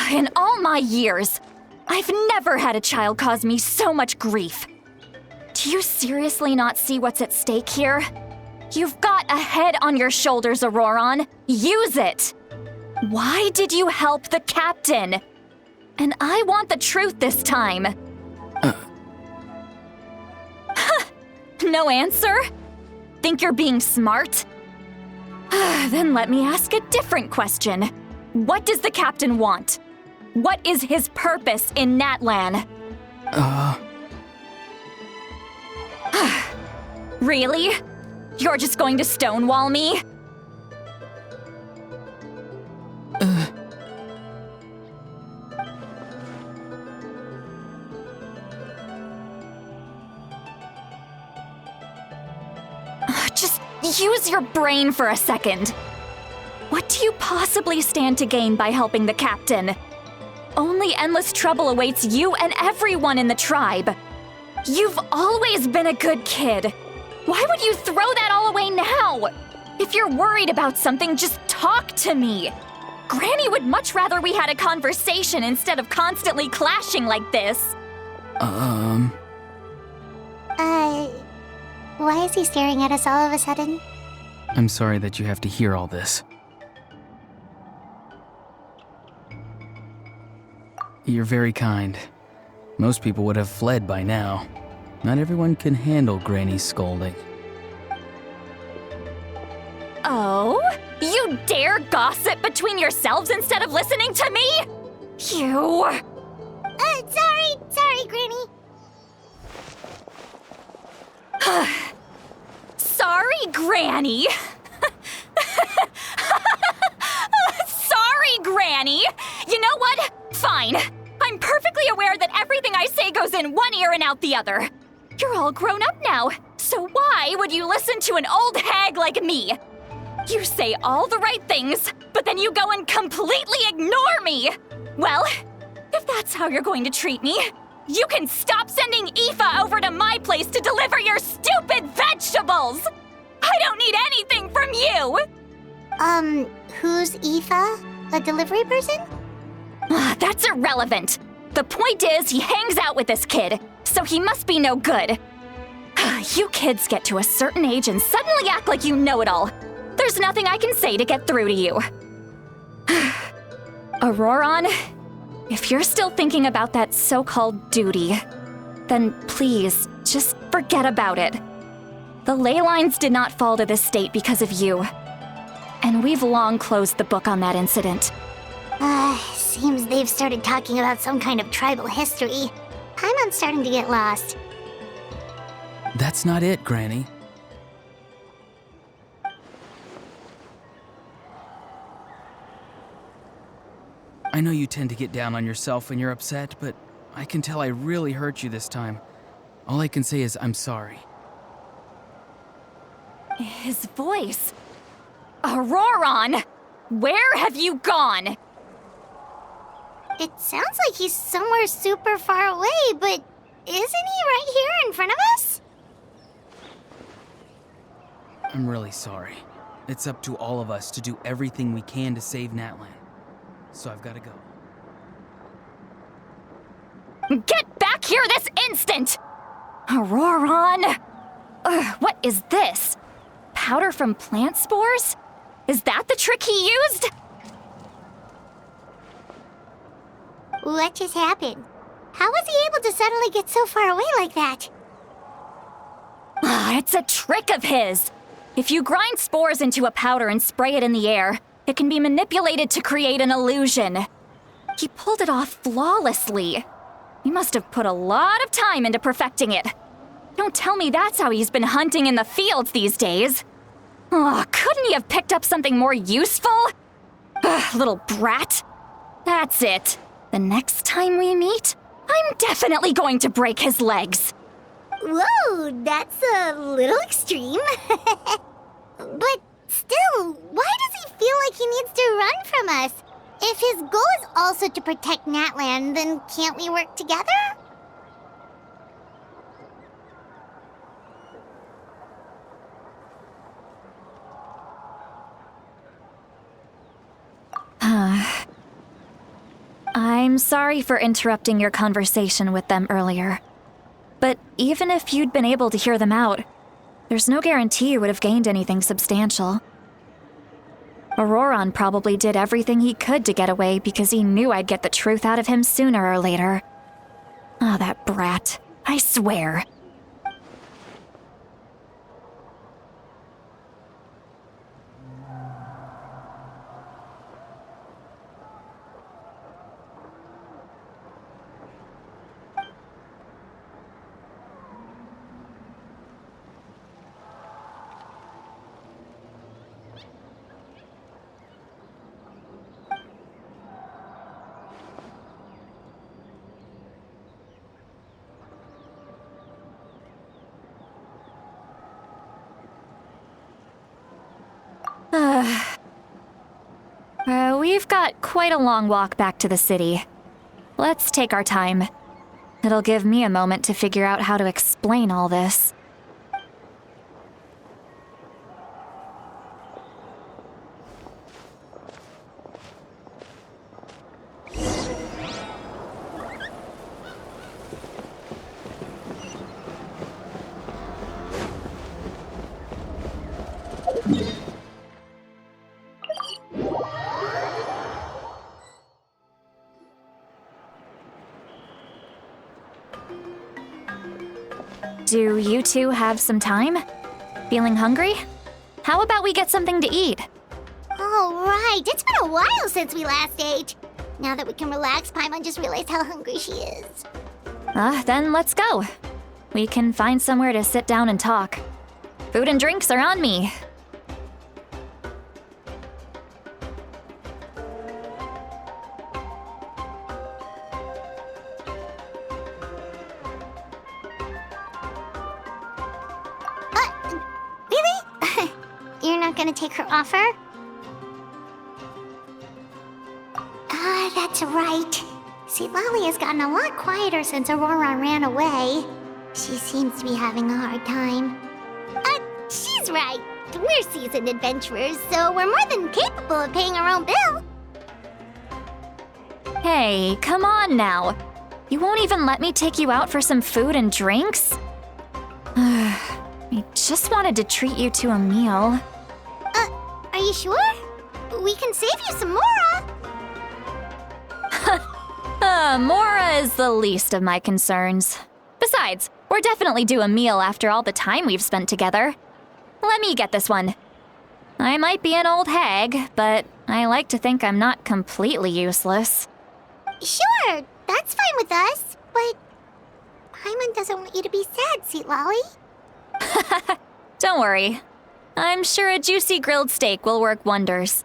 In all my years, I've never had a child cause me so much grief. Do you seriously not see what's at stake here? You've got a head on your shoulders, Auroron. Use it! Why did you help the captain? And I want the truth this time. No answer? Think you're being smart? Then let me ask a different question. What does the captain want? What is his purpose in Natlan? Really? You're just going to stonewall me? Just use your brain for a second. What do you possibly stand to gain by helping the captain? Only endless trouble awaits you and everyone in the tribe. You've always been a good kid. Why would you throw that all away now? If you're worried about something, just talk to me. Granny would much rather we had a conversation instead of constantly clashing like this. Why is he staring at us all of a sudden? I'm sorry that you have to hear all this. You're very kind. Most people would have fled by now. Not everyone can handle Granny's scolding. Oh? You dare gossip between yourselves instead of listening to me? You... Sorry, Granny. Sorry, Granny. Sorry, Granny. You know what? Fine. I'm perfectly aware that everything I say goes in one ear and out the other. You're all grown up now, so why would you listen to an old hag like me? You say all the right things, but then you go and completely ignore me. Well, if that's how you're going to treat me, you can stop sending Aoife over to my place to deliver your stupid vegetables! I don't need anything from you! Who's Aoife? A delivery person? That's irrelevant. The point is, he hangs out with this kid, so he must be no good. You kids get to a certain age and suddenly act like you know it all. There's nothing I can say to get through to you. Auroron, if you're still thinking about that so-called duty, then please, just forget about it. The ley lines did not fall to this state because of you. And we've long closed the book on that incident. Seems they've started talking about some kind of tribal history. I'm starting to get lost. That's not it, Granny. I know you tend to get down on yourself when you're upset, but I can tell I really hurt you this time. All I can say is I'm sorry. His voice. Auroron! Where have you gone? It sounds like he's somewhere super far away, but isn't he right here in front of us? I'm really sorry. It's up to all of us to do everything we can to save Natlan. So I've got to go. Get back here this instant! Auroron! What is this? Powder from plant spores? Is that the trick he used? What just happened? How was he able to suddenly get so far away like that? It's a trick of his. If you grind spores into a powder and spray it in the air, it can be manipulated to create an illusion. He pulled it off flawlessly. He must have put a lot of time into perfecting it. Don't tell me that's how he's been hunting in the fields these days. Oh, couldn't he have picked up something more useful? Little brat. That's it. The next time we meet, I'm definitely going to break his legs. Whoa, that's a little extreme. But still, why does he feel like he needs to run from us? If his goal is also to protect Natlan, then can't we work together? I'm sorry for interrupting your conversation with them earlier. But even if you'd been able to hear them out, there's no guarantee you would have gained anything substantial. Auroron probably did everything he could to get away because he knew I'd get the truth out of him sooner or later. Oh, that brat. I swear. We've got quite a long walk back to the city. Let's take our time. It'll give me a moment to figure out how to explain all this. Do you two have some time? Feeling hungry? How about we get something to eat? All right, it's been a while since we last ate. Now that we can relax, Paimon just realized how hungry she is. Then let's go. We can find somewhere to sit down and talk. Food and drinks are on me. Really? You're not gonna take her offer? That's right. See, Lolly has gotten a lot quieter since Aurora ran away. She seems to be having a hard time. She's right. We're seasoned adventurers, so we're more than capable of paying our own bill. Hey, come on now. You won't even let me take you out for some food and drinks? I just wanted to treat you to a meal. Are you sure? We can save you some more. Mora is the least of my concerns. Besides, we're definitely due a meal after all the time we've spent together. Let me get this one. I might be an old hag, but I like to think I'm not completely useless. Sure, that's fine with us, but Paimon doesn't want you to be sad, sweet Lolly. Don't worry. I'm sure a juicy grilled steak will work wonders.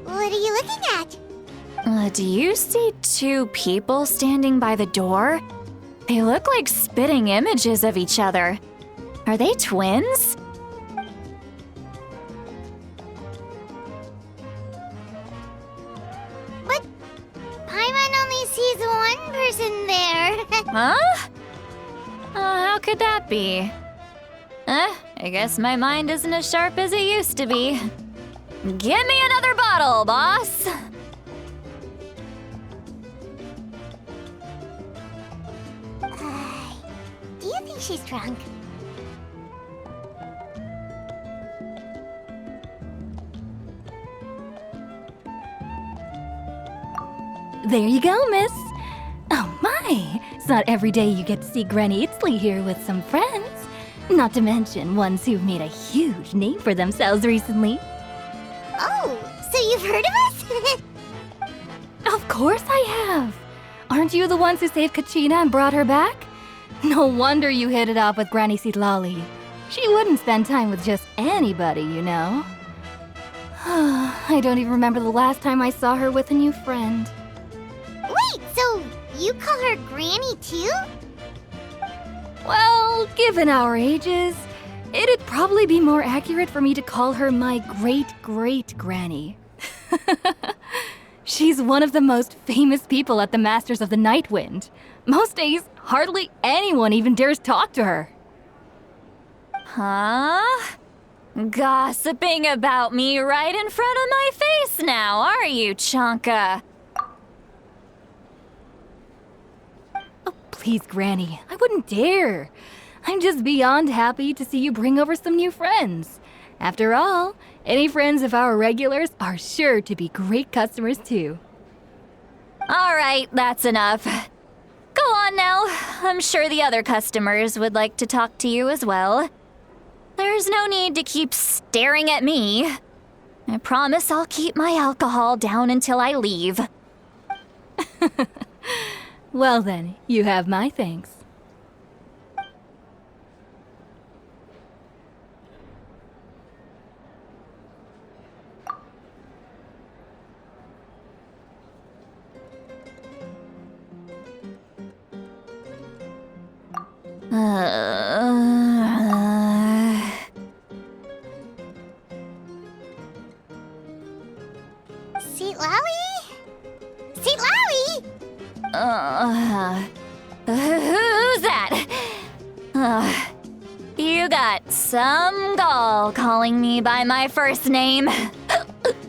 What are you looking at? Do you see two people standing by the door? They look like spitting images of each other. Are they twins? But Paimon only sees one person there. Huh? How could that be? I guess my mind isn't as sharp as it used to be. Give me another bottle, boss! Do you think she's drunk? There you go, miss. Oh my, it's not every day you get to see Granny Itzley here with some friends. Not to mention ones who've made a huge name for themselves recently. Oh, so you've heard of us? Of course I have. Aren't you the ones who saved Kachina and brought her back? No wonder you hit it off with Granny Sitlali. She wouldn't spend time with just anybody, you know. I don't even remember the last time I saw her with a new friend. Wait, so you call her Granny too? Well, given our ages, it'd probably be more accurate for me to call her my great-great-granny. She's one of the most famous people at the Masters of the Night Wind. Most days, hardly anyone even dares talk to her. Huh? Gossiping about me right in front of my face now, are you, Chonka? Oh, please, Granny, I wouldn't dare. I'm just beyond happy to see you bring over some new friends. After all, any friends of our regulars are sure to be great customers too. All right, that's enough. Go on now. I'm sure the other customers would like to talk to you as well. There's no need to keep staring at me. I promise I'll keep my alcohol down until I leave. Well then, you have my thanks. Sitlali? Sitlali? Who's that? You got some gall calling me by my first name.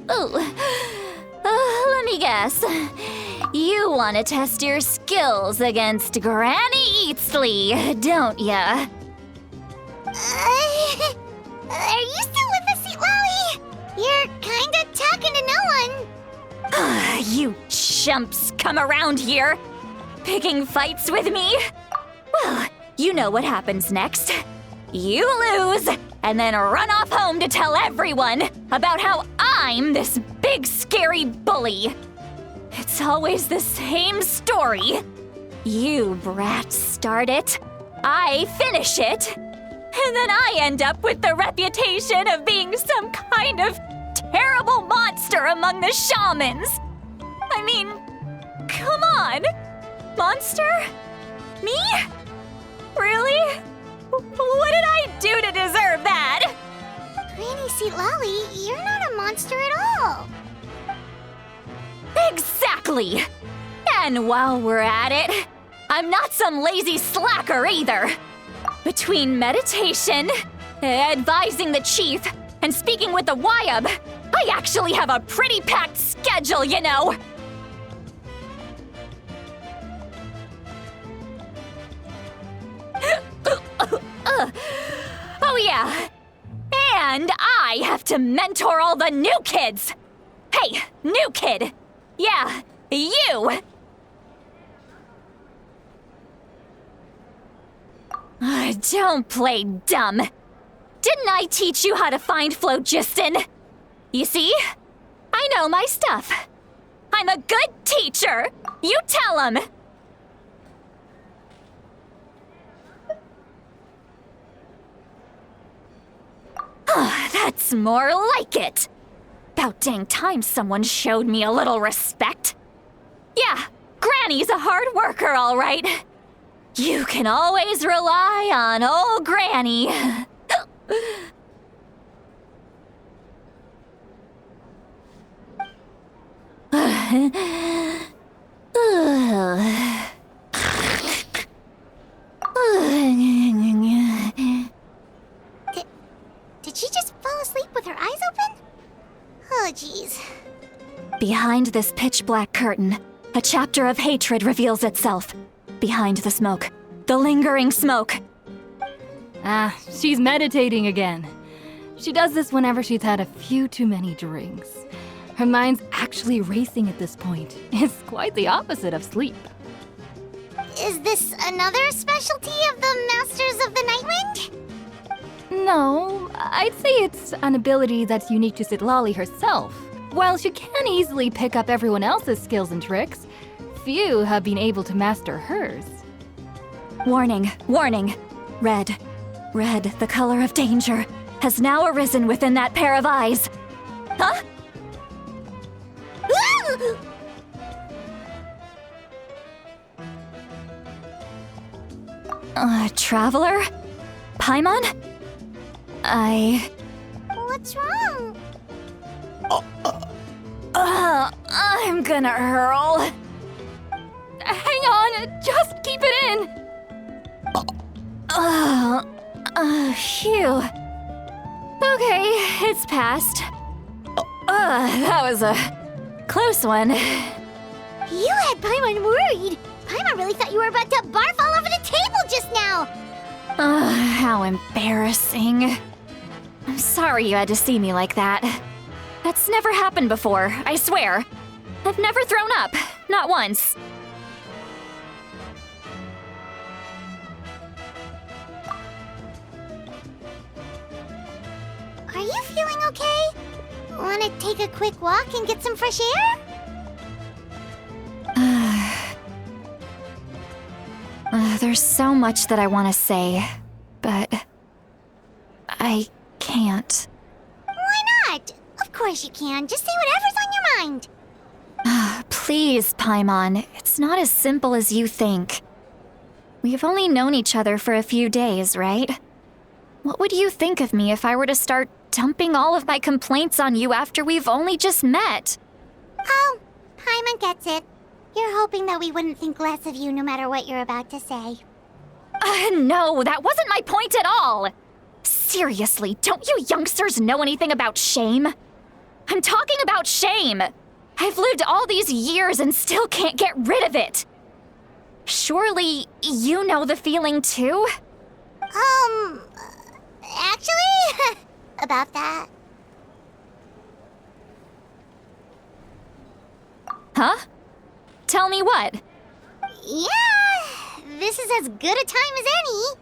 Let me guess. You want to test your skills against Granny Eatsley, don't ya? Are you still with us, Sitlali? You're kinda talking to no one. You chumps come around here, picking fights with me? Well, you know what happens next. You lose, and then run off home to tell everyone about how I'm this big scary bully. It's always the same story. You brats start it, I finish it, and then I end up with the reputation of being some kind of terrible monster among the shamans. I mean, come on. Monster? Me? Really? What did I do to deserve that? Granny Sitlali, you're not a monster at all. Exactly! And while we're at it, I'm not some lazy slacker either. Between meditation, advising the chief, and speaking with the Wyab, I actually have a pretty packed schedule, you know! Oh yeah, and I have to mentor all the new kids! Hey, new kid! Yeah, you! Don't play dumb. Didn't I teach you how to find phlogiston? You see? I know my stuff. I'm a good teacher. You tell him. That's more like it. About dang time someone showed me a little respect. Yeah, Granny's a hard worker, all right. You can always rely on old Granny. Did she just fall asleep with her eyes open? Oh, jeez. Behind this pitch-black curtain, a chapter of hatred reveals itself. Behind the smoke, the lingering smoke. She's meditating again. She does this whenever she's had a few too many drinks. Her mind's actually racing at this point. It's quite the opposite of sleep. Is this another specialty of the Masters of the Nightwind? No, I'd say it's an ability that's unique to Citlali herself. While she can easily pick up everyone else's skills and tricks, few have been able to master hers. Warning, warning. Red, the color of danger, has now arisen within that pair of eyes. Huh? Traveler? Paimon? What's wrong? I'm gonna hurl. Hang on, just keep it in! Phew. Okay, it's passed. That was a close one. You had Paimon worried. Paimon really thought you were about to barf all over the table just now. How embarrassing. I'm sorry you had to see me like that. That's never happened before, I swear. I've never thrown up, not once. Are you feeling okay? Want to take a quick walk and get some fresh air? There's so much that I want to say, but I can't. Why not? Of course you can. Just say whatever's on your mind. Please, Paimon, it's not as simple as you think. We've only known each other for a few days, right? What would you think of me if I were to start dumping all of my complaints on you after we've only just met? Oh, Paimon gets it. You're hoping that we wouldn't think less of you no matter what you're about to say. No, that wasn't my point at all. Seriously, don't you youngsters know anything about shame? I'm talking about shame. I've lived all these years and still can't get rid of it. Surely you know the feeling too? Actually, about that. Huh? Tell me what? Yeah, this is as good a time as any.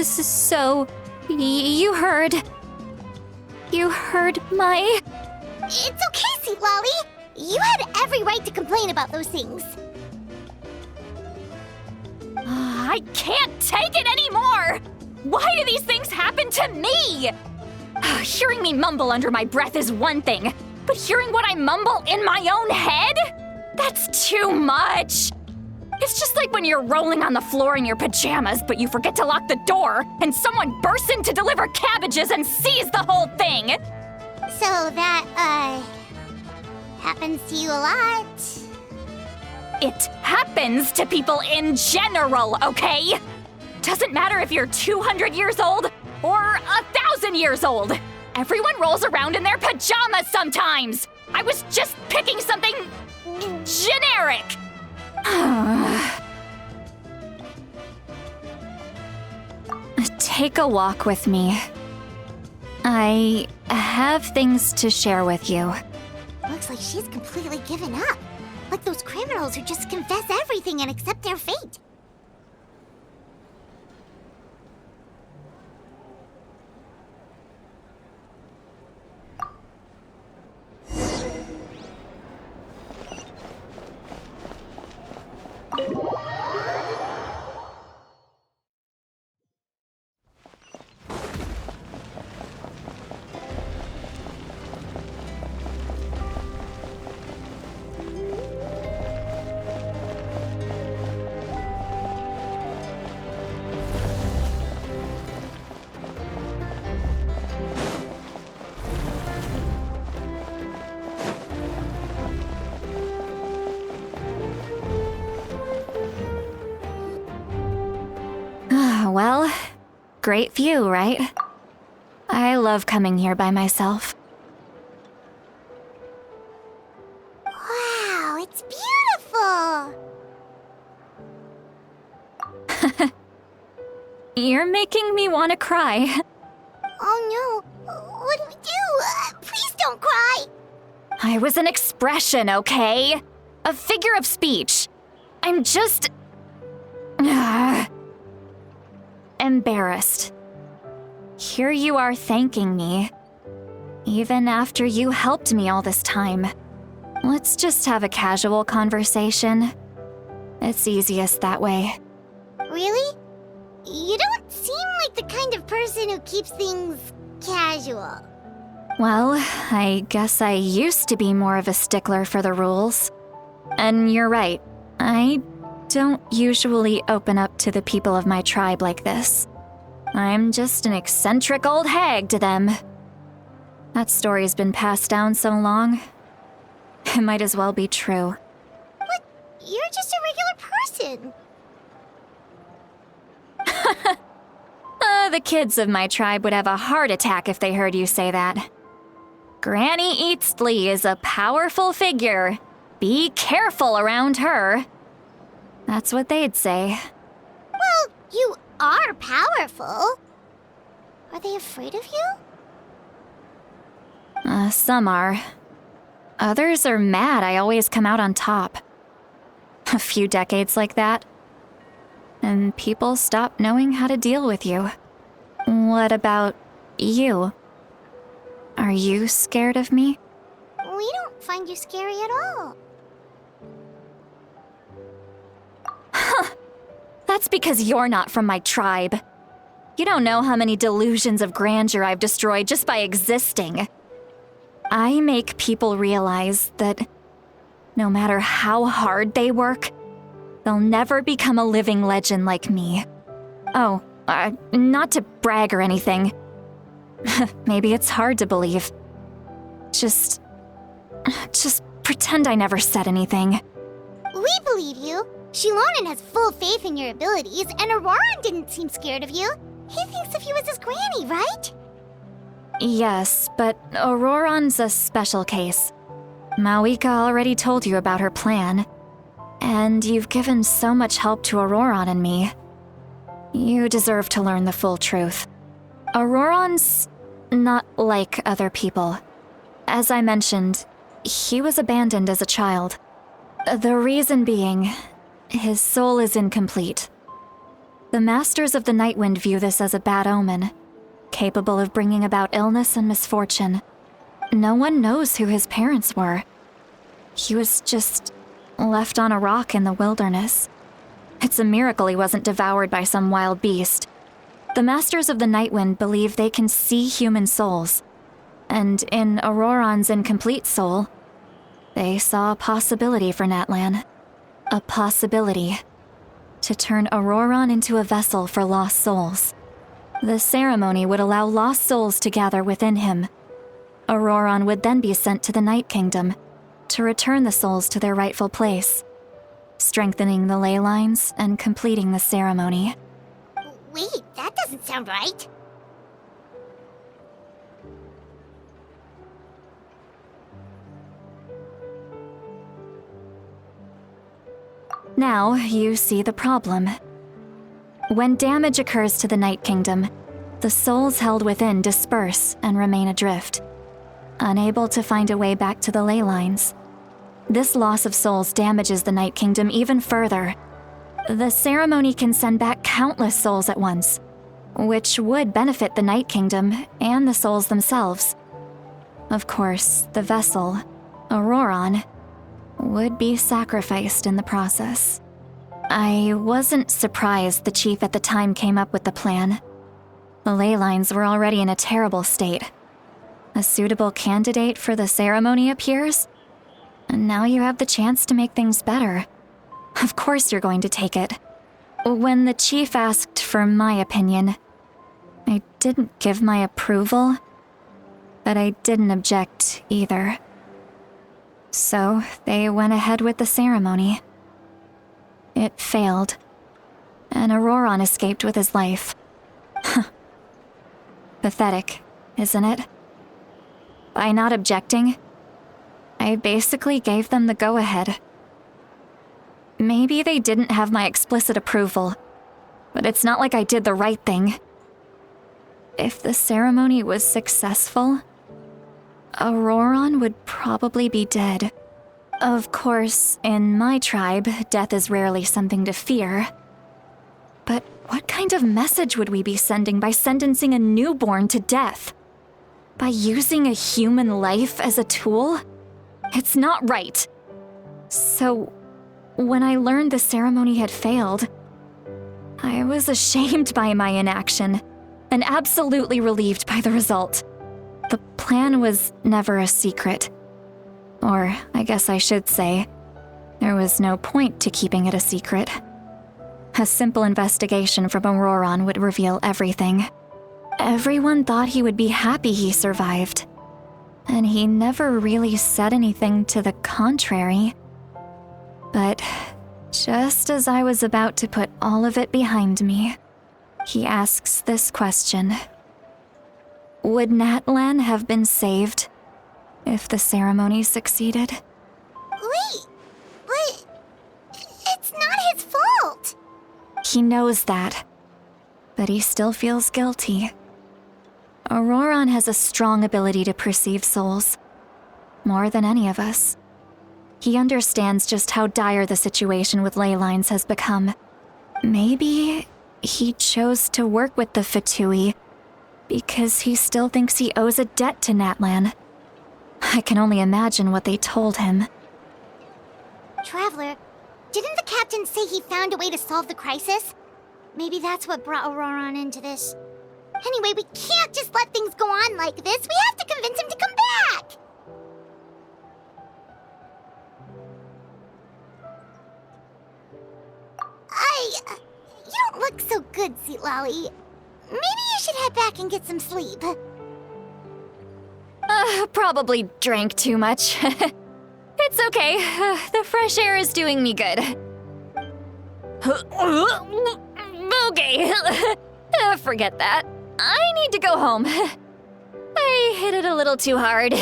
So, you heard my... It's okay, Citlali. You had every right to complain about those things. I can't take it anymore! Why do these things happen to me? Hearing me mumble under my breath is one thing, but hearing what I mumble in my own head? That's too much! It's just like when you're rolling on the floor in your pajamas, but you forget to lock the door, and someone bursts in to deliver cabbages and sees the whole thing! So that, happens to you a lot. It happens to people in general, okay? Doesn't matter if you're 200 years old or 1,000 years old. Everyone rolls around in their pajamas sometimes. I was just picking something generic. Take a walk with me. I have things to share with you. Looks like she's completely given up. Like those criminals who just confess everything and accept their fate. Great view, right? I love coming here by myself. Wow, it's beautiful! You're making me want to cry. Oh no, what do we do? Please don't cry! I was an expression, okay? A figure of speech. I'm just... embarrassed. Here you are thanking me. Even after you helped me all this time. Let's just have a casual conversation. It's easiest that way. Really? You don't seem like the kind of person who keeps things casual. Well, I guess I used to be more of a stickler for the rules. And you're right, I don't usually open up to the people of my tribe like this. I'm just an eccentric old hag to them. That story's been passed down so long, it might as well be true. But you're just a regular person. The kids of my tribe would have a heart attack if they heard you say that. Granny Eatsley is a powerful figure. Be careful around her. That's what they'd say. Well, you are powerful. Are they afraid of you? Some are. Others are mad I always come out on top. A few decades like that, and people stop knowing how to deal with you. What about you? Are you scared of me? We don't find you scary at all. That's because you're not from my tribe. You don't know how many delusions of grandeur I've destroyed just by existing. I make people realize that no matter how hard they work, they'll never become a living legend like me. Oh, not to brag or anything. Maybe it's hard to believe. Just pretend I never said anything. We believe you. Shilonen has full faith in your abilities, and Auroran didn't seem scared of you. He thinks of you as his granny, right? Yes, but Auroran's a special case. Mawika already told you about her plan. And you've given so much help to Auroran and me. You deserve to learn the full truth. Auroran's not like other people. As I mentioned, he was abandoned as a child. The reason being, his soul is incomplete. The Masters of the Nightwind view this as a bad omen, capable of bringing about illness and misfortune. No one knows who his parents were. He was just left on a rock in the wilderness. It's a miracle he wasn't devoured by some wild beast. The Masters of the Nightwind believe they can see human souls, and in Auroran's incomplete soul, they saw a possibility for Natlan. A possibility to turn Auroran into a vessel for lost souls. The ceremony would allow lost souls to gather within him. Auroran would then be sent to the Night Kingdom to return the souls to their rightful place, strengthening the ley lines and completing the ceremony. Wait, that doesn't sound right. Now you see the problem. When damage occurs to the Night Kingdom, the souls held within disperse and remain adrift, unable to find a way back to the ley lines. This loss of souls damages the Night Kingdom even further. The ceremony can send back countless souls at once, which would benefit the Night Kingdom and the souls themselves. Of course, the vessel, Auroran, would be sacrificed in the process. I wasn't surprised the chief at the time came up with the plan. The ley lines were already in a terrible state. A suitable candidate for the ceremony appears, and now you have the chance to make things better. Of course you're going to take it. When the chief asked for my opinion, I didn't give my approval, but I didn't object either. So they went ahead with the ceremony. It failed, and Auroran escaped with his life. Pathetic, isn't it? By not objecting, I basically gave them the go-ahead. Maybe they didn't have my explicit approval, but it's not like I did the right thing. If the ceremony was successful, Auroron would probably be dead. Of course, in my tribe, death is rarely something to fear. But what kind of message would we be sending by sentencing a newborn to death? By using a human life as a tool? It's not right. So, when I learned the ceremony had failed, I was ashamed by my inaction and absolutely relieved by the result. The plan was never a secret. Or, I guess I should say, there was no point to keeping it a secret. A simple investigation from Auroron would reveal everything. Everyone thought he would be happy he survived. And he never really said anything to the contrary. But just as I was about to put all of it behind me, he asks this question. Would Natlan have been saved if the ceremony succeeded? Wait, but it's not his fault. He knows that, but he still feels guilty. Auroron has a strong ability to perceive souls, more than any of us. He understands just how dire the situation with ley lines has become. Maybe he chose to work with the Fatui because he still thinks he owes a debt to Natlan. I can only imagine what they told him. Traveler, didn't the captain say he found a way to solve the crisis? Maybe that's what brought Auroron into this. Anyway, we can't just let things go on like this. We have to convince him to come back! You don't look so good, Sweet Lolly. Maybe you should head back and get some sleep. Probably drank too much. It's okay. The fresh air is doing me good. Okay. Forget that. I need to go home. I hit it a little too hard.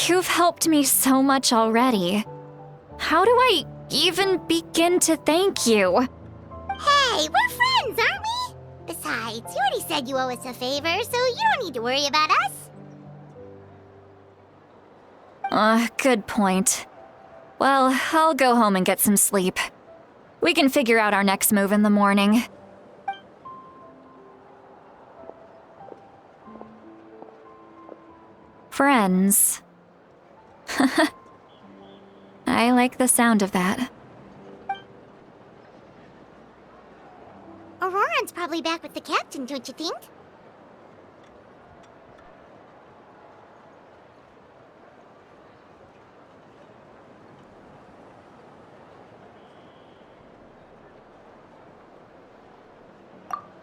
You've helped me so much already. How do I even begin to thank you? Hey, we're friends, aren't we? Besides, you already said you owe us a favor, so you don't need to worry about us. Good point. Well, I'll go home and get some sleep. We can figure out our next move in the morning. Friends. I like the sound of that. Auroron's probably back with the captain, don't you think?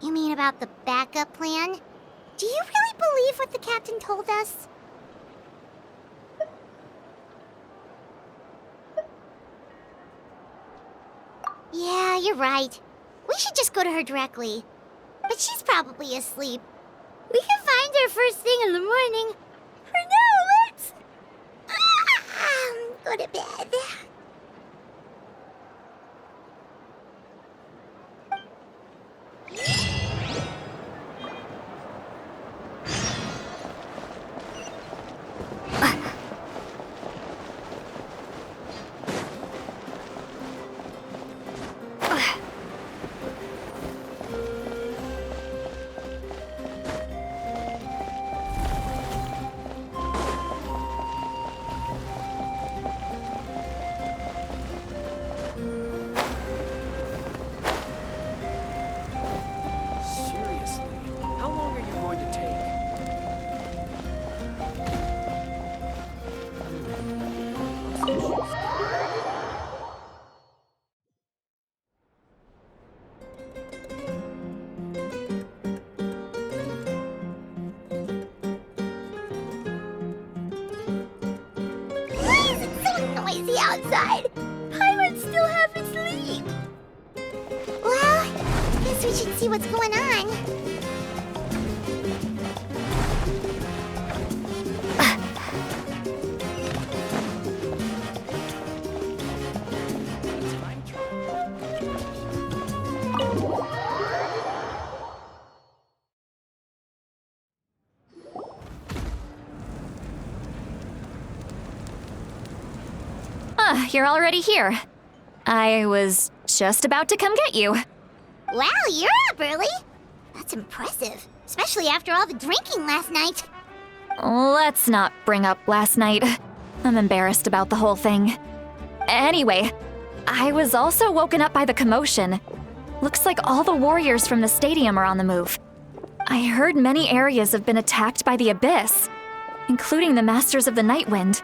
You mean about the backup plan? Do you really believe what the captain told us? Yeah, you're right. We should just go to her directly. But she's probably asleep. We can find her first thing in the morning. For now, let's... go to bed. Why is it so noisy outside? Pirates still haven't sleep. Let's see what's going on. You're already here. I was just about to come get you. Wow, you're up early. That's impressive, especially after all the drinking last night. Let's not bring up last night. I'm embarrassed about the whole thing. Anyway, I was also woken up by the commotion. Looks like all the warriors from the stadium are on the move. I heard many areas have been attacked by the Abyss, including the Masters of the Nightwind.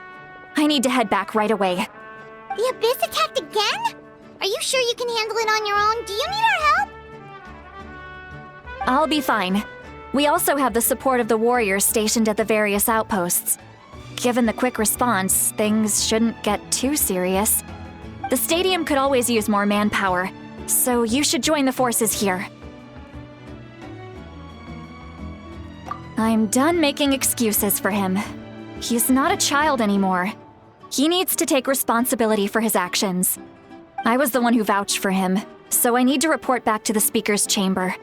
I need to head back right away. The Abyss attacked again? Are you sure you can handle it on your own? Do you need our help? I'll be fine. We also have the support of the warriors stationed at the various outposts. Given the quick response, things shouldn't get too serious. The stadium could always use more manpower, so you should join the forces here. I'm done making excuses for him. He's not a child anymore. He needs to take responsibility for his actions. I was the one who vouched for him, so I need to report back to the Speaker's chamber.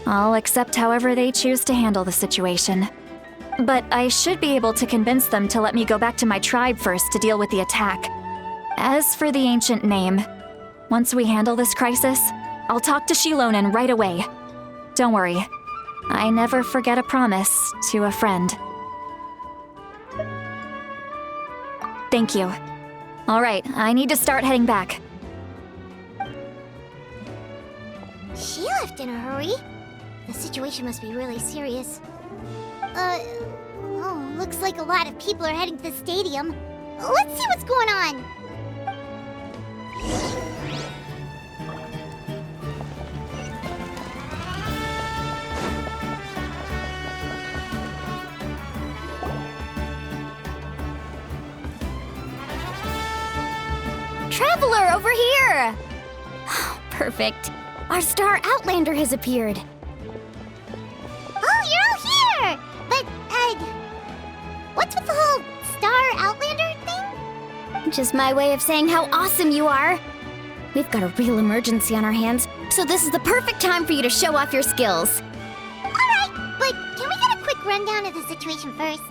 I'll accept however they choose to handle the situation. But I should be able to convince them to let me go back to my tribe first to deal with the attack. As for the ancient name, once we handle this crisis, I'll talk to Shilonen right away. Don't worry, I never forget a promise to a friend. Thank you. All right, I need to start heading back. She left in a hurry. The situation must be really serious. Looks like a lot of people are heading to the stadium. Let's see what's going on. Traveler, over here! Perfect. Our star Outlander has appeared. Oh, you're all here! But, what's with the whole Star Outlander thing? Just my way of saying how awesome you are. We've got a real emergency on our hands, so this is the perfect time for you to show off your skills. Alright, but can we get a quick rundown of the situation first?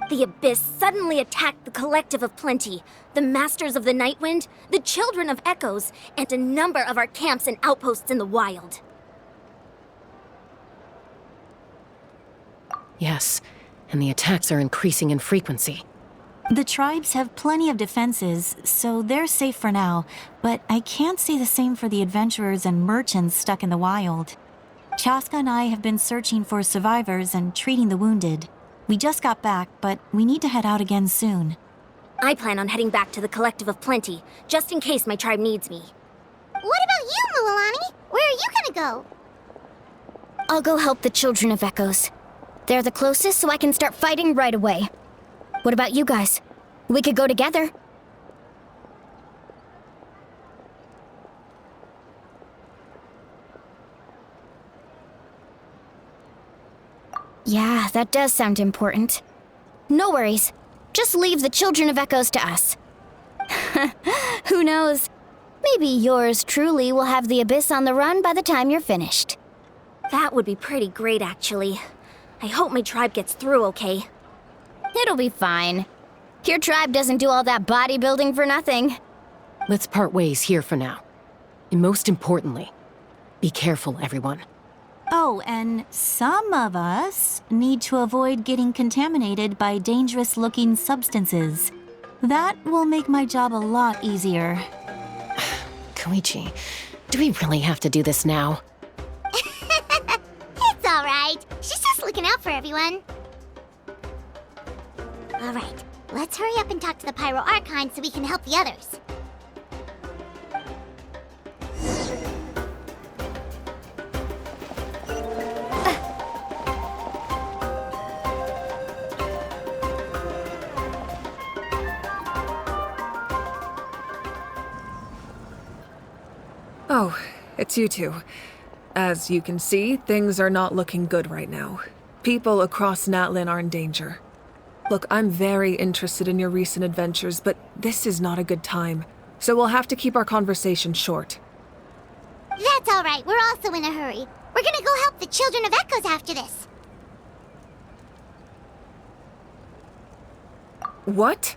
The Abyss suddenly attacked the Collective of Plenty, the Masters of the Nightwind, the Children of Echoes, and a number of our camps and outposts in the wild. Yes, and the attacks are increasing in frequency. The tribes have plenty of defenses, so they're safe for now, but I can't say the same for the adventurers and merchants stuck in the wild. Chaska and I have been searching for survivors and treating the wounded. We just got back, but we need to head out again soon. I plan on heading back to the Collective of Plenty, just in case my tribe needs me. What about you, Mualani? Where are you gonna go? I'll go help the Children of Echoes. They're the closest, so I can start fighting right away. What about you guys? We could go together. Yeah, that does sound important. No worries. Just leave the Children of Echoes to us. Who knows? Maybe yours truly will have the Abyss on the run by the time you're finished. That would be pretty great, actually. I hope my tribe gets through okay. It'll be fine. Your tribe doesn't do all that bodybuilding for nothing. Let's part ways here for now. And most importantly, be careful, everyone. Oh, and some of us need to avoid getting contaminated by dangerous-looking substances. That will make my job a lot easier. Koichi, do we really have to do this now? It's alright. She's just looking out for everyone. Alright, let's hurry up and talk to the Pyro Archon so we can help the others. Oh, it's you two. As you can see, things are not looking good right now. People across Natlin are in danger. Look, I'm very interested in your recent adventures, but this is not a good time. So we'll have to keep our conversation short. That's all right. We're also in a hurry. We're gonna go help the Children of Echoes after this. What?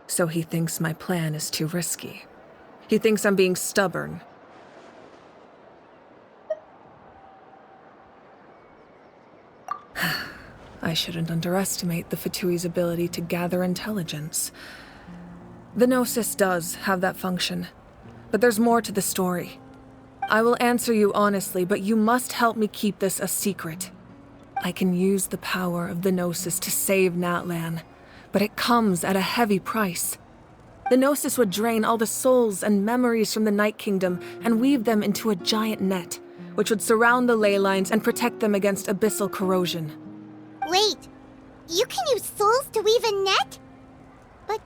So he thinks my plan is too risky. He thinks I'm being stubborn. I shouldn't underestimate the Fatui's ability to gather intelligence. The Gnosis does have that function, but there's more to the story. I will answer you honestly, but you must help me keep this a secret. I can use the power of the Gnosis to save Natlan, but it comes at a heavy price. The Gnosis would drain all the souls and memories from the Night Kingdom and weave them into a giant net, which would surround the ley lines and protect them against abyssal corrosion. Wait, you can use souls to weave a net? But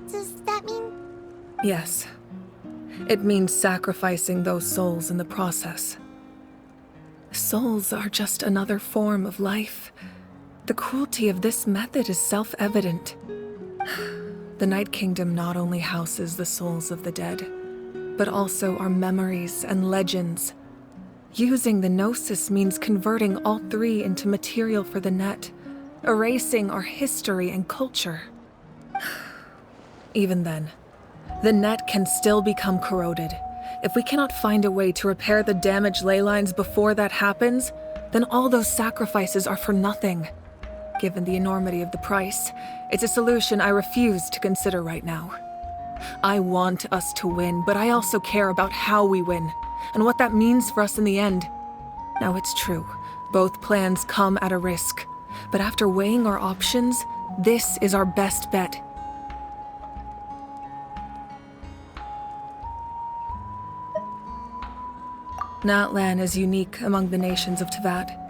does that mean... Yes. It means sacrificing those souls in the process. Souls are just another form of life. The cruelty of this method is self-evident. The Night Kingdom not only houses the souls of the dead, but also our memories and legends. Using the Gnosis means converting all three into material for the net, erasing our history and culture. Even then, the net can still become corroded. If we cannot find a way to repair the damaged ley lines before that happens, then all those sacrifices are for nothing. Given the enormity of the price, it's a solution I refuse to consider right now. I want us to win, but I also care about how we win, and what that means for us in the end. Now it's true, both plans come at a risk, but after weighing our options, this is our best bet. Natlan is unique among the nations of Teyvat.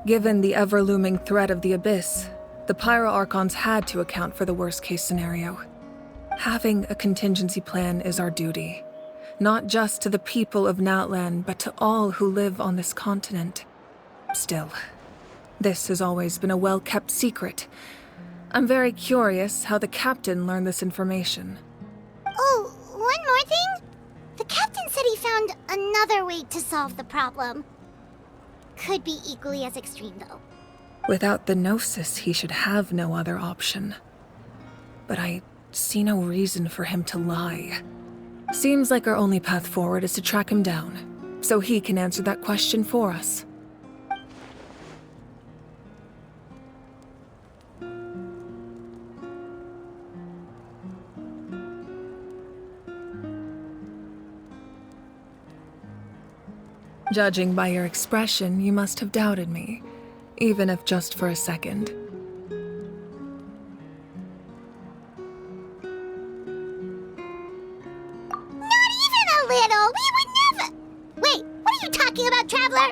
Given the ever-looming threat of the Abyss, the Pyro Archons had to account for the worst-case scenario. Having a contingency plan is our duty, not just to the people of Natlan, but to all who live on this continent. Still, this has always been a well-kept secret. I'm very curious how the captain learned this information. Oh, one more thing? The captain said he found another way to solve the problem. Could be equally as extreme, though. Without the Gnosis, he should have no other option. But I see no reason for him to lie. Seems like our only path forward is to track him down, so he can answer that question for us. Judging by your expression, you must have doubted me, even if just for a second. Not even a little! We would never... Wait, what are you talking about, Traveler?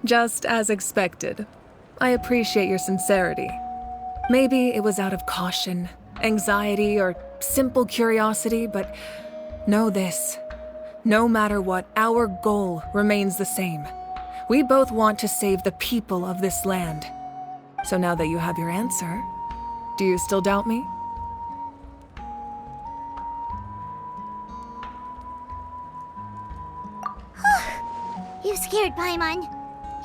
Just as expected. I appreciate your sincerity. Maybe it was out of caution, anxiety, or simple curiosity, but know this. No matter what, our goal remains the same. We both want to save the people of this land. So now that you have your answer, do you still doubt me? You scared Paimon.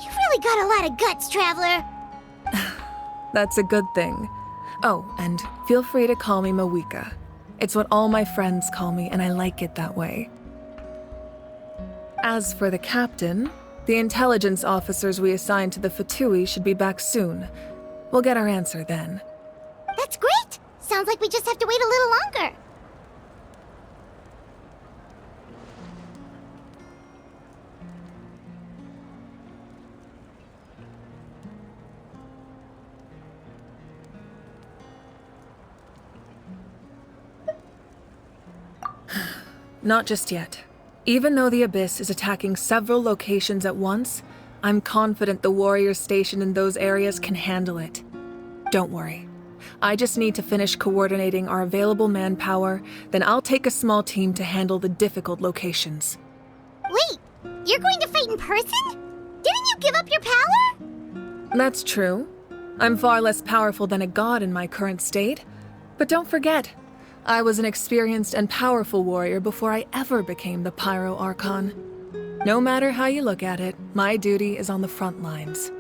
You've really got a lot of guts, Traveler. That's a good thing. Oh, and feel free to call me Mawika. It's what all my friends call me, and I like it that way. As for the captain, the intelligence officers we assigned to the Fatui should be back soon. We'll get our answer then. That's great! Sounds like we just have to wait a little longer. Not just yet. Even though the Abyss is attacking several locations at once, I'm confident the warriors stationed in those areas can handle it. Don't worry. I just need to finish coordinating our available manpower, then I'll take a small team to handle the difficult locations. Wait, you're going to fight in person? Didn't you give up your power? That's true. I'm far less powerful than a god in my current state. But don't forget, I was an experienced and powerful warrior before I ever became the Pyro Archon. No matter how you look at it, my duty is on the front lines.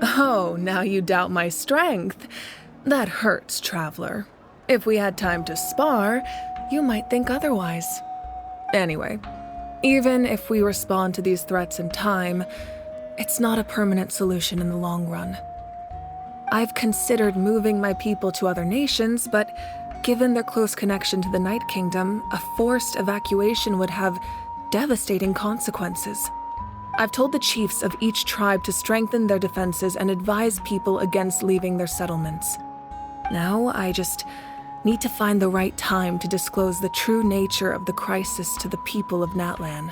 Oh, now you doubt my strength. That hurts, Traveler. If we had time to spar, you might think otherwise. Anyway, even if we respond to these threats in time, it's not a permanent solution in the long run. I've considered moving my people to other nations, but given their close connection to the Night Kingdom, a forced evacuation would have devastating consequences. I've told the chiefs of each tribe to strengthen their defenses and advise people against leaving their settlements. Now, I just need to find the right time to disclose the true nature of the crisis to the people of Natlan.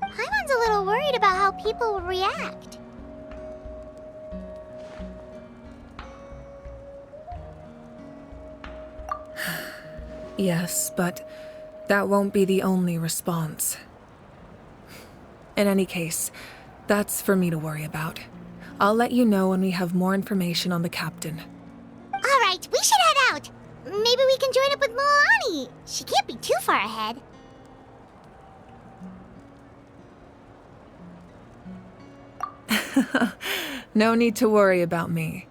Paimon's a little worried about how people will react. Yes, but that won't be the only response. In any case, that's for me to worry about. I'll let you know when we have more information on the captain. All right, we should head out. Maybe we can join up with Milani. She can't be too far ahead. No need to worry about me.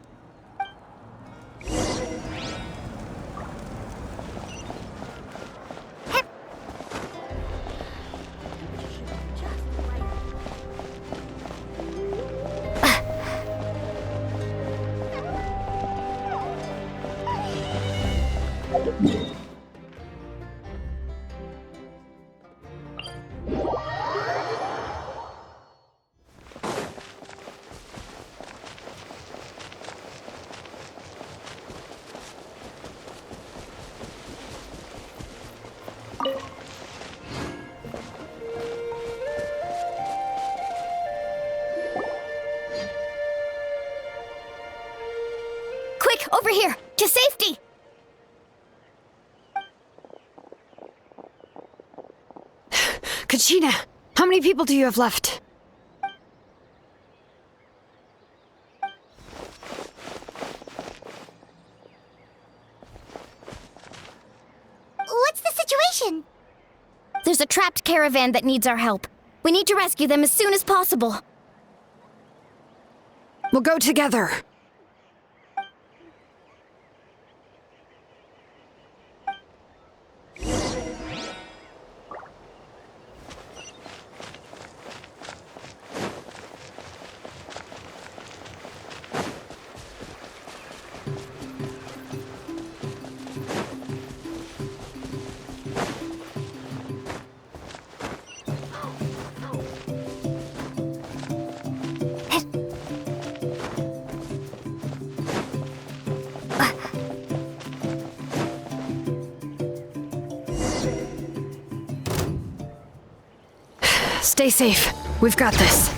Quick, over here! To safety! Kachina, how many people do you have left? What's the situation? There's a trapped caravan that needs our help. We need to rescue them as soon as possible. We'll go together. Stay safe. We've got this.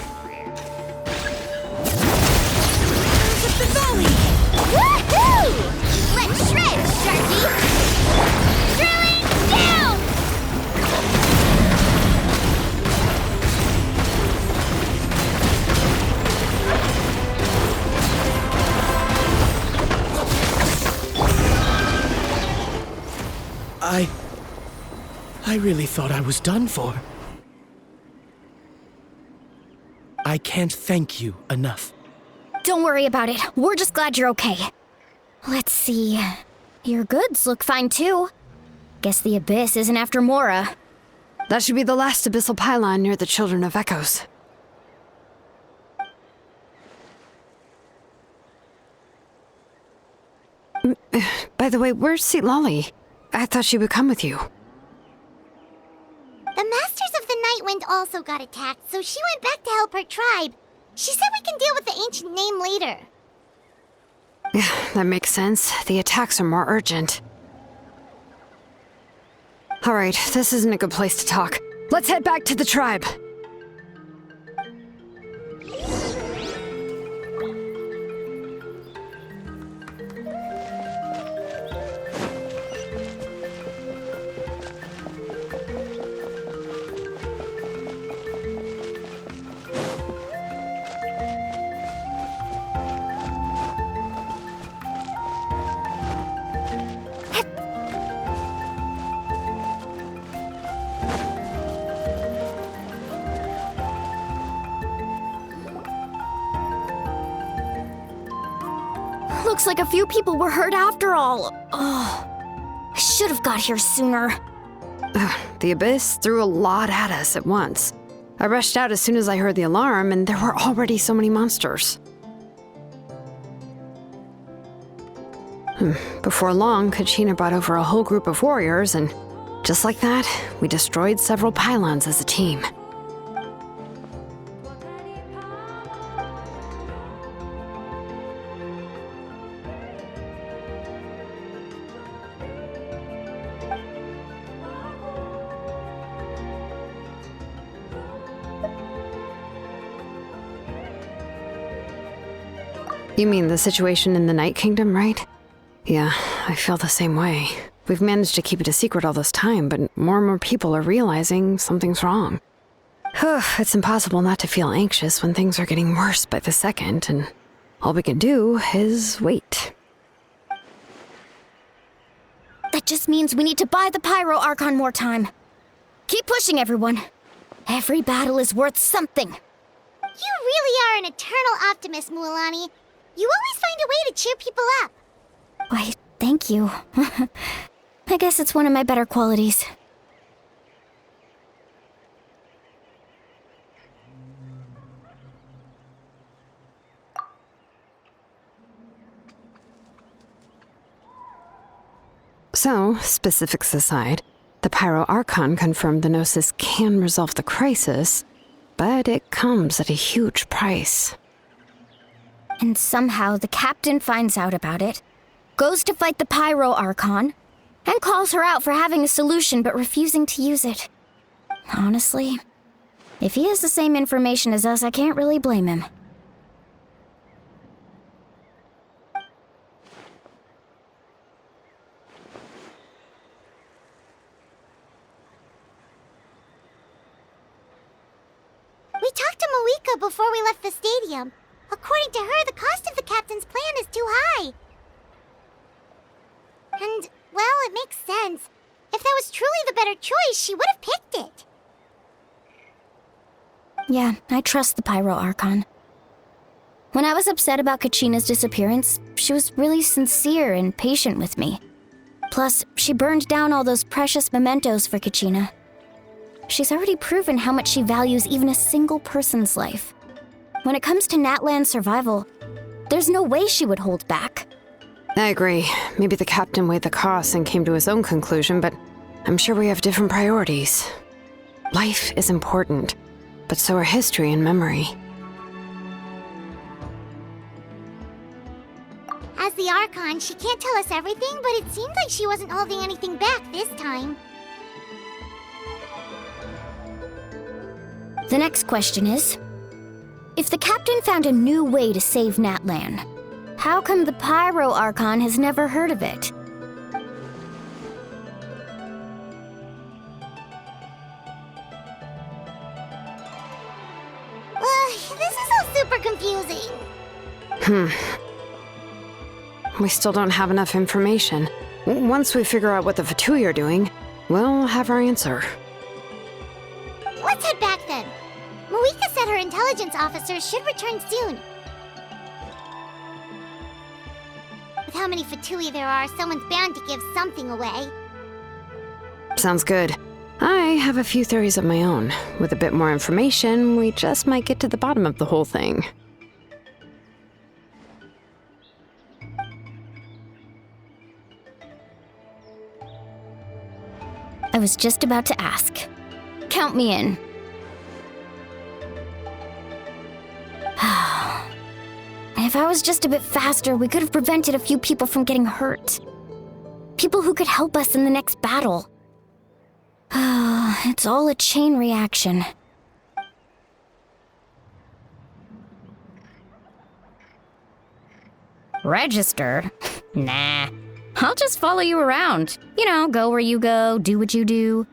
Woohoo! Let's shred, Sharky! Drilling down! I really thought I was done for. I can't thank you enough. Don't worry about it. We're just glad you're okay. Let's see. Your goods look fine too. Guess the Abyss isn't after Mora. That should be the last abyssal pylon near the Children of Echoes. By the way, where's Lolly? I thought she would come with you. The Masters of the Night Wind also got attacked, so she went back to help her tribe. She said we can deal with the ancient name later. That makes sense. The attacks are more urgent. Alright, this isn't a good place to talk. Let's head back to the tribe. Looks like a few people were hurt after all. Oh, I should have got here sooner. The Abyss threw a lot at us at once. I rushed out as soon as I heard the alarm, and there were already so many monsters. Before long, Kachina brought over a whole group of warriors, and just like that, we destroyed several pylons as a team. You mean the situation in the Night Kingdom, right? Yeah, I feel the same way. We've managed to keep it a secret all this time, but more and more people are realizing something's wrong. It's impossible not to feel anxious when things are getting worse by the second, and all we can do is wait. That just means we need to buy the Pyro Archon more time. Keep pushing, everyone. Every battle is worth something. You really are an eternal optimist, Mualani. You always find a way to cheer people up. Why, thank you. I guess it's one of my better qualities. So, specifics aside, the Pyro Archon confirmed the Gnosis can resolve the crisis, but it comes at a huge price. And somehow the captain finds out about it, goes to fight the Pyro Archon, and calls her out for having a solution but refusing to use it. Honestly, if he has the same information as us, I can't really blame him. We talked to Moika before we left the stadium. According to her, the cost of the captain's plan is too high. And, well, it makes sense. If that was truly the better choice, she would have picked it. Yeah, I trust the Pyro Archon. When I was upset about Kachina's disappearance, she was really sincere and patient with me. Plus, she burned down all those precious mementos for Kachina. She's already proven how much she values even a single person's life. When it comes to Natlan's survival, there's no way she would hold back. I agree. Maybe the captain weighed the costs and came to his own conclusion, but I'm sure we have different priorities. Life is important, but so are history and memory. As the Archon, she can't tell us everything, but it seemed like she wasn't holding anything back this time. The next question is, if the captain found a new way to save Natlan, how come the Pyro Archon has never heard of it? This is all super confusing. We still don't have enough information. Once we figure out what the Fatui are doing, we'll have our answer. Let's head back then. Moika said her intelligence officers should return soon. With how many Fatui there are, someone's bound to give something away. Sounds good. I have a few theories of my own. With a bit more information, we just might get to the bottom of the whole thing. I was just about to ask. Count me in. If I was just a bit faster, we could have prevented a few people from getting hurt. People who could help us in the next battle. It's all a chain reaction. Register? Nah. I'll just follow you around. You know, go where you go, do what you do.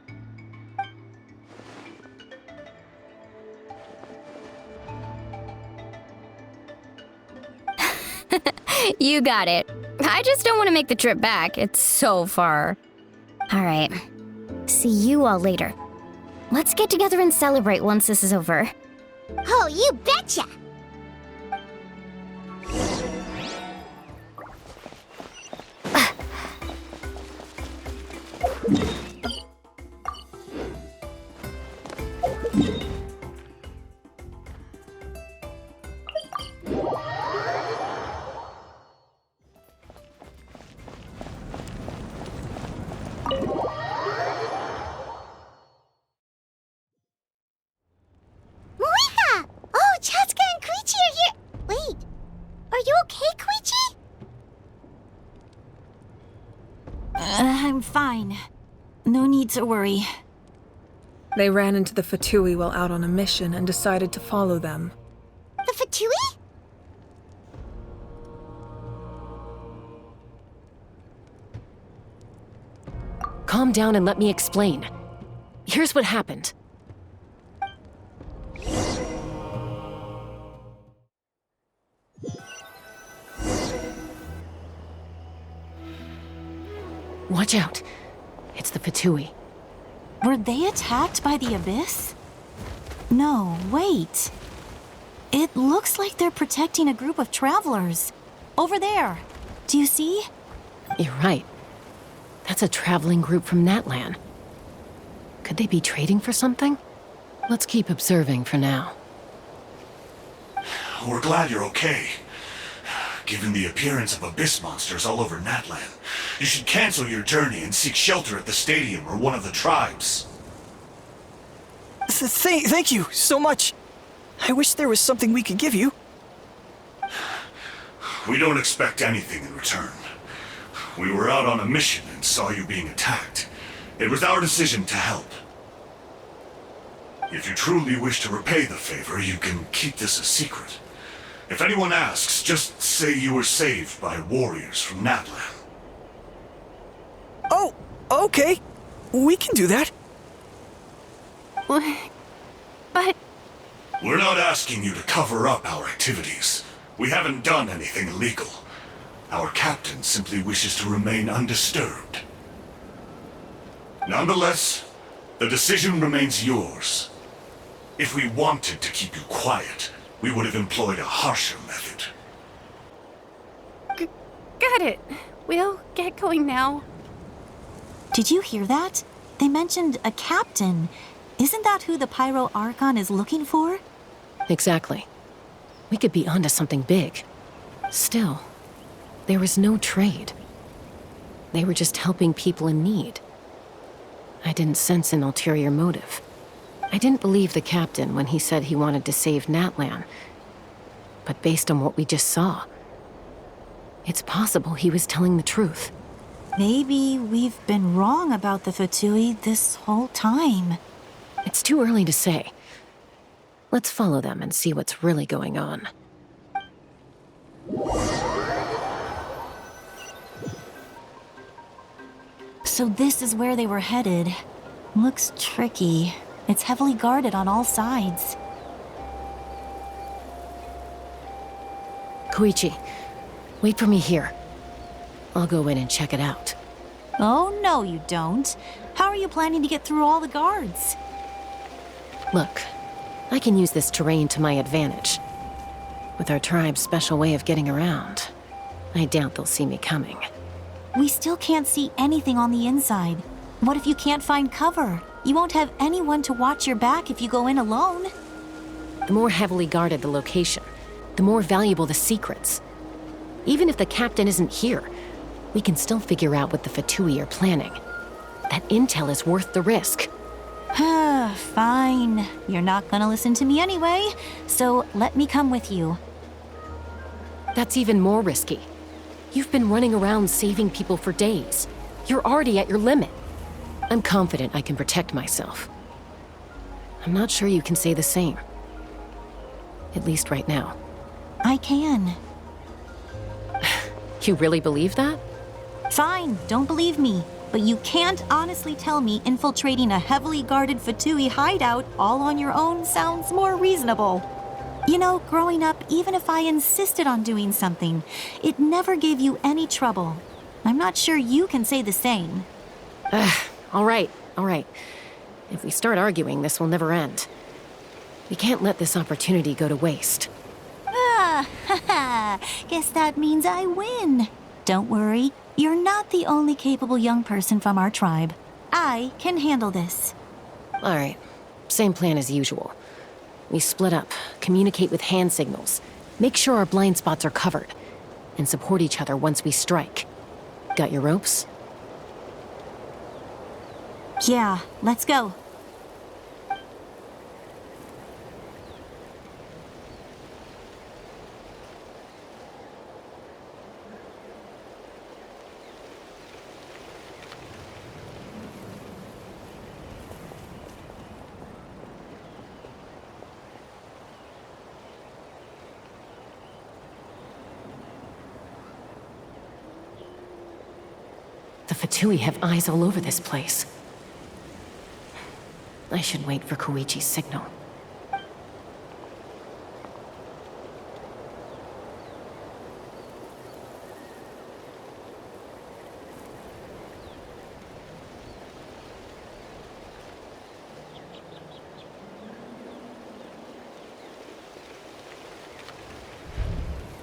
You got it. I just don't want to make the trip back. It's so far. All right. See you all later. Let's get together and celebrate once this is over. Oh, you betcha! Moika! Oh, Chaska and Koichi are here! Wait, are you okay, Koichi? I'm fine. No need to worry. They ran into the Fatui while out on a mission and decided to follow them. The Fatui? Calm down and let me explain. Here's what happened. Watch out. It's the Fatui. Were they attacked by the Abyss? No, wait. It looks like they're protecting a group of travelers. Over there. Do you see? You're right. That's a traveling group from Natlan. Could they be trading for something? Let's keep observing for now. We're glad you're okay. Given the appearance of abyss monsters all over Natlan, you should cancel your journey and seek shelter at the stadium or one of the tribes. Thank you so much. I wish there was something we could give you. We don't expect anything in return. We were out on a mission and saw you being attacked. It was our decision to help. If you truly wish to repay the favor, you can keep this a secret. If anyone asks, just say you were saved by warriors from Natlan. Oh, okay. We can do that. But We're not asking you to cover up our activities. We haven't done anything illegal. Our captain simply wishes to remain undisturbed. Nonetheless, the decision remains yours. If we wanted to keep you quiet, we would have employed a harsher method. got it. We'll get going now. Did you hear that? They mentioned a captain. Isn't that who the Pyro Archon is looking for? Exactly. We could be onto something big. Still, there was no trade. They were just helping people in need. I didn't sense an ulterior motive. I didn't believe the captain when he said he wanted to save Natlan. But based on what we just saw, it's possible he was telling the truth. Maybe we've been wrong about the Fatui this whole time. It's too early to say. Let's follow them and see what's really going on. So this is where they were headed. Looks tricky. It's heavily guarded on all sides. Koichi, wait for me here. I'll go in and check it out. Oh, no, you don't. How are you planning to get through all the guards? Look, I can use this terrain to my advantage. With our tribe's special way of getting around, I doubt they'll see me coming. We still can't see anything on the inside. What if you can't find cover? You won't have anyone to watch your back if you go in alone. The more heavily guarded the location, the more valuable the secrets. Even if the captain isn't here, we can still figure out what the Fatui are planning. That intel is worth the risk. Fine. You're not gonna listen to me anyway, so let me come with you. That's even more risky. You've been running around saving people for days. You're already at your limit. I'm confident I can protect myself. I'm not sure you can say the same. At least right now. I can. You really believe that? Fine, don't believe me. But you can't honestly tell me infiltrating a heavily guarded Fatui hideout all on your own sounds more reasonable. You know, growing up, even if I insisted on doing something, it never gave you any trouble. I'm not sure you can say the same. All right. If we start arguing, this will never end. We can't let this opportunity go to waste. Guess that means I win. Don't worry, you're not the only capable young person from our tribe. I can handle this. All right, same plan as usual. We split up, communicate with hand signals, make sure our blind spots are covered, and support each other once we strike. Got your ropes? Yeah, let's go. The Fatui have eyes all over this place. I should wait for Koichi's signal.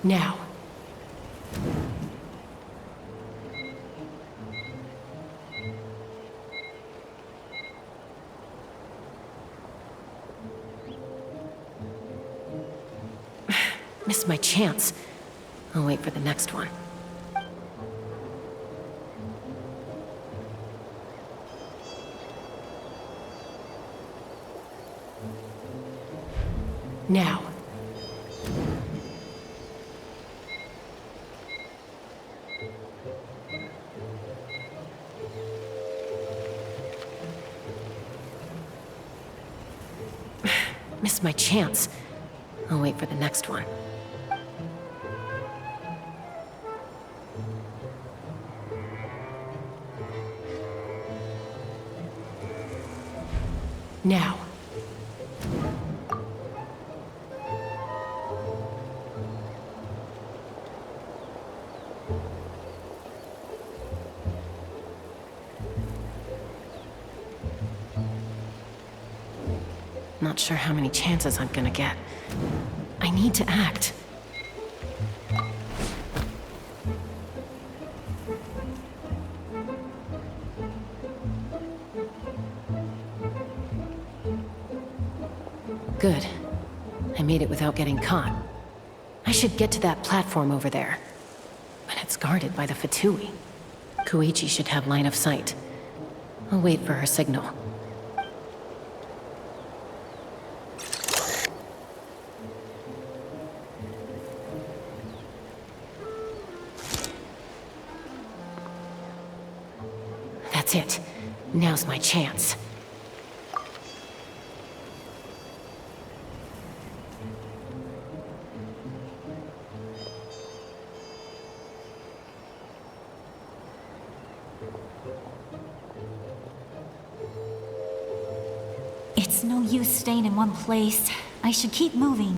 Now. Missed my chance. I'll wait for the next one. Now. Missed my chance. I'll wait for the next one. Now. Not sure how many chances I'm gonna get. I need to act. Good. I made it without getting caught. I should get to that platform over there. But it's guarded by the Fatui. Koichi should have line of sight. I'll wait for her signal. That's it. Now's my chance. It's no use staying in one place. I should keep moving.